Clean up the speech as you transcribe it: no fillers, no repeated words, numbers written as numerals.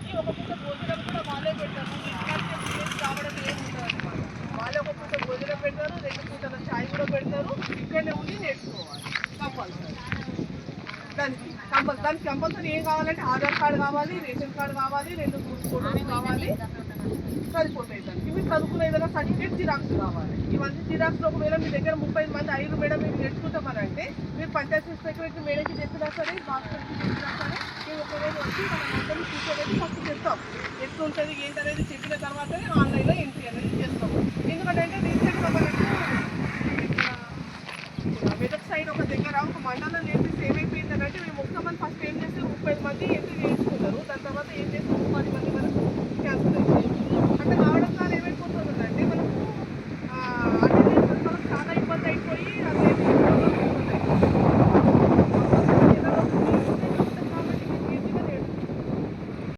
వాళ్ళకి ఒక పూట భోజనం కూడా వాళ్ళే పెడతారు. రావడం ఏమి ఉండదు అనమాట. వాళ్ళే ఒక పూట భోజనం పెడతారు, 2 పూటల ఛాయ్ కూడా పెడతారు. ఇక్కడనే ఉండి నేర్చుకోవాలి కంపల్సరీ. దానికి కంపల్సరీ ఏం కావాలంటే ఆధార్ కార్డు కావాలి, రేషన్ కార్డు కావాలి, 2 ఫోటోలు కావాలి, సరిపోతాయి. దానికి మీరు చదువుకున్న ఏదైనా సర్టిఫికేట్ జిరాక్స్ కావాలి. ఇవన్నీ జిరాక్స్లో ఒకవేళ మీ దగ్గర 30 మంది 5 మేడం మీరు నేర్చుకుంటామనంటే మీరు పంచాయతీ సెక్రటరీ మేడంకి చెప్పినా సరే, భాస్కర్కి చెప్పినా సరే, మేము ఒకరోజు వచ్చి మనం అందరినీ కూర్చోబెట్టి ఫస్ట్ చెప్తాం ఎట్లుంటుంది ఏంటనేది. చెప్పిన తర్వాతనే ఆన్లైన్లో ఎంట్రీ అనేది చేస్తాం. ఎందుకంటే రీసెంట్గా మనకు మెదక్ సైడ్ ఒక దగ్గర ఒక మండలం నేర్పిస్తే ఏమైపోయిందంటే మేము ఒక్క మంది ఫస్ట్ ఏం చేస్తే 30 మంది ఎంట్రీ